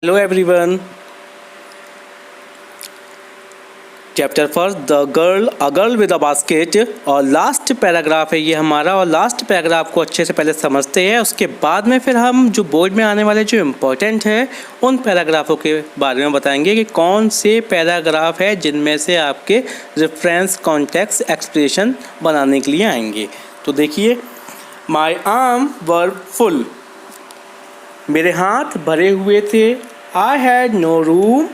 Hello everyone. Chapter first the girl with a basket और last paragraph है ये हमारा। और लास्ट पैराग्राफ को अच्छे से पहले समझते हैं, उसके बाद में फिर हम जो बोर्ड में आने वाले जो इम्पोर्टेंट है उन पैराग्राफों के बारे में बताएंगे कि कौन से पैराग्राफ है जिनमें से आपके रेफरेंस कॉन्टेक्स्ट एक्सप्रेशन बनाने के लिए आएंगे। तो देखिए, माई आर्म वर फुल, मेरे हाथ भरे हुए थे। आई हैड नो रूम,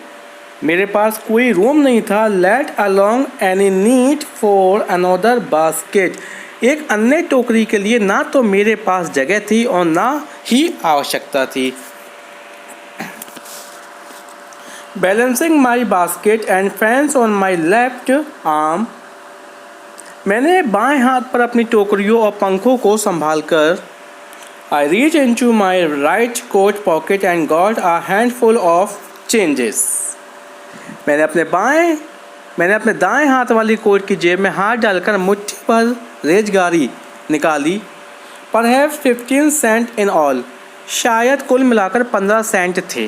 मेरे पास कोई रूम नहीं था। Let along any need for another basket, एक अन्य टोकरी के लिए ना तो मेरे पास जगह थी और ना ही आवश्यकता थी। Balancing my basket and fans on my left arm, मैंने बाएं हाथ पर अपनी टोकरियों और पंखों को संभाल कर I reached into my right coat pocket and got a handful of changes. मैंने अपने दाएं हाथ वाली कोट की जेब में हाथ डालकर मुट्ठी भर रेजगारी निकाली। Perhaps 15 cents in all, शायद कुल मिलाकर 15 सेंट थे।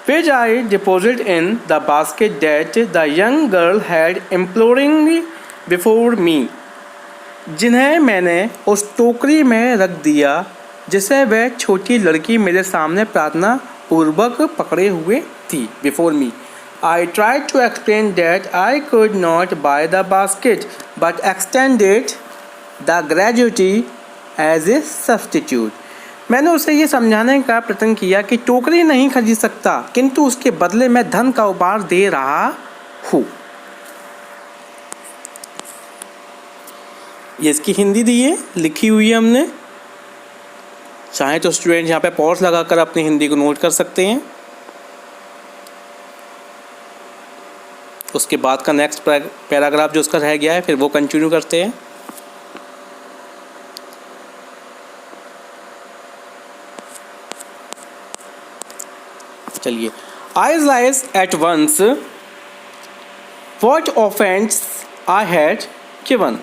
Which I deposited in the basket that the young girl had imploringly before me, जिन्हें मैंने उस टोकरी में रख दिया जिसे वह छोटी लड़की मेरे सामने प्रार्थना पूर्वक पकड़े हुए थी। Before me I tried to explain that I could not buy the basket but extended the gratuity as a substitute, मैंने उसे ये समझाने का प्रयत्न किया कि टोकरी नहीं खरीद सकता किंतु उसके बदले में धन का उपहार दे रहा हूँ। ये इसकी हिंदी दी है, लिखी हुई है हमने। चाहे तो स्टूडेंट यहाँ पे पॉज लगाकर अपनी हिंदी को नोट कर सकते हैं। उसके बाद का नेक्स्ट पैराग्राफ जो उसका रह गया है फिर वो कंटिन्यू करते हैं। चलिए, I realized at once what offense I had given,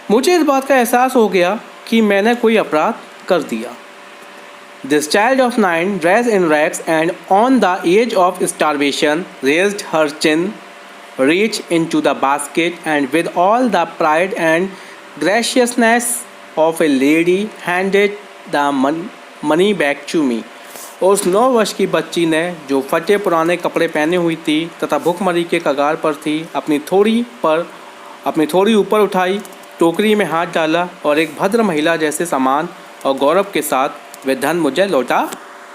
मुझे इस बात का एहसास हो गया कि मैंने कोई अपराध कर दिया। This child of 9, dressed in rags and on the edge of starvation, raised her chin, reached into the basket, and with all the pride and graciousness of a lady, handed the money back to me. उस 9 वर्ष की बच्ची ने, जो फटे पुराने कपड़े पहने हुई थी तथा भूखमरी के कगार पर थी, अपनी थोड़ी ऊपर उठाई, टोकरी में हाथ डाला और एक भद्र महिला जैसे सम्मान और गौरव के साथ वह धन मुझे लौटा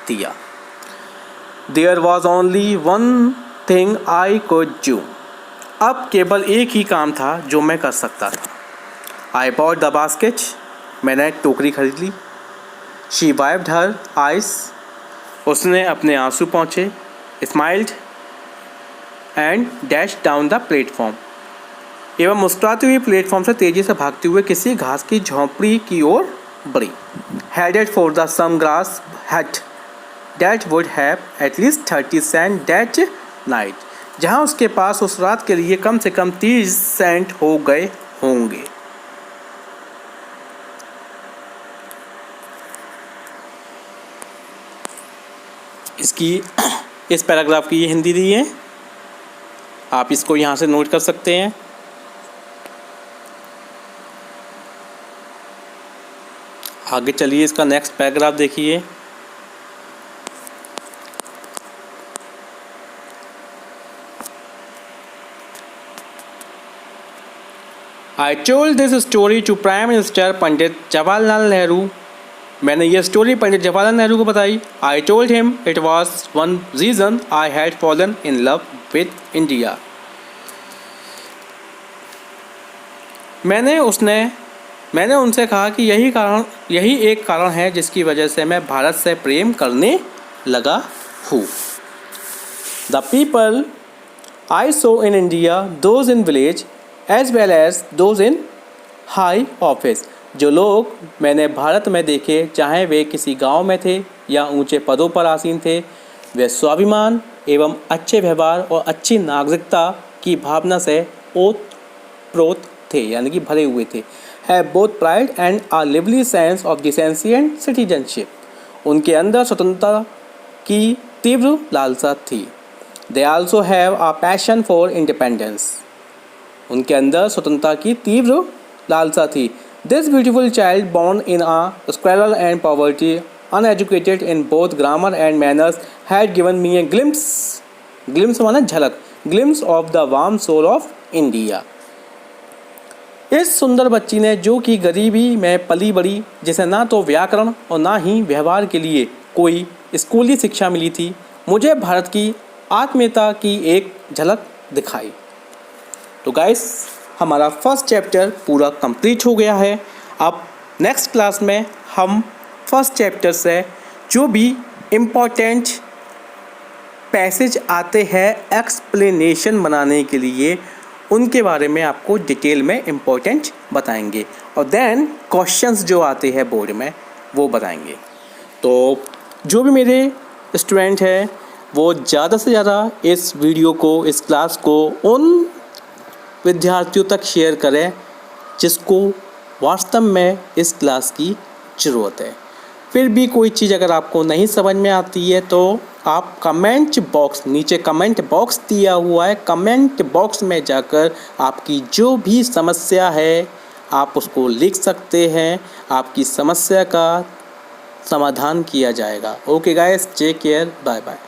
दिया। There was only one thing I could do. अब केवल एक ही काम था जो मैं कर सकता था। I bought the basket. मैंने टोकरी खरीद ली। She wiped her eyes. उसने अपने आंसू पोंछे। Smiled and dashed down the platform. एवं मुस्कुराती हुई प्लेटफॉर्म से तेजी से भागते हुए किसी घास की झोंपड़ी की ओर बढ़ी। Headed for the some grass hut that would have at least 30 cents that night, जहाँ उसके पास उस रात के लिए कम से कम 30 सेंट हो गए होंगे। इस पैराग्राफ की ये हिंदी दी है, आप इसको यहाँ से नोट कर सकते हैं। आगे चलिए, इसका नेक्स्ट पैराग्राफ देखिए। I told this story to Prime Minister Pandit Jawaharlal Nehru, मैंने ये स्टोरी पंडित जवाहरलाल नेहरू को बताई। I told him it was one reason I had fallen in love with India. मैंने उनसे कहा कि यही एक कारण है जिसकी वजह से मैं भारत से प्रेम करने लगा हूँ। The people I saw in India, those in village as well as those in high office, जो लोग मैंने भारत में देखे, चाहे वे किसी गांव में थे या ऊंचे पदों पर आसीन थे, वे स्वाभिमान एवं अच्छे व्यवहार और अच्छी नागरिकता की भावना से ओतप्रोत थे, यानी कि भरे हुए थे। Have both pride and a lively sense of decency and citizenship. उनके अंदर स्वतंत्रता की तीव्र लालसा थी। They also have a passion for independence. उनके अंदर स्वतंत्रता की तीव्र लालसा थी। This beautiful child born in a squalor and poverty, uneducated in both grammar and manners, had given me a glimpse माना झलक, glimpse of the warm soul of India। इस सुंदर बच्ची ने, जो कि गरीबी में पली बड़ी, जिसे ना तो व्याकरण और ना ही व्यवहार के लिए कोई स्कूली शिक्षा मिली थी, मुझे भारत की आत्मीयता की एक झलक दिखाई। तो गाइस, हमारा फर्स्ट चैप्टर पूरा कंप्लीट हो गया है। अब नेक्स्ट क्लास में हम फर्स्ट चैप्टर से जो भी इम्पोर्टेंट पैसेज आते हैं एक्सप्लेनेशन बनाने के लिए, उनके बारे में आपको डिटेल में इम्पोर्टेंट बताएंगे और देन क्वेश्चंस जो आते हैं बोर्ड में वो बताएंगे। तो जो भी मेरे स्टूडेंट हैं वो ज़्यादा से ज़्यादा इस वीडियो को, इस क्लास को उन विद्यार्थियों तक शेयर करें जिसको वास्तव में इस क्लास की ज़रूरत है। फिर भी कोई चीज़ अगर आपको नहीं समझ में आती है तो आप कमेंट बॉक्स, नीचे कमेंट बॉक्स दिया हुआ है, कमेंट बॉक्स में जाकर आपकी जो भी समस्या है आप उसको लिख सकते हैं। आपकी समस्या का समाधान किया जाएगा। Okay guys, take care, bye bye.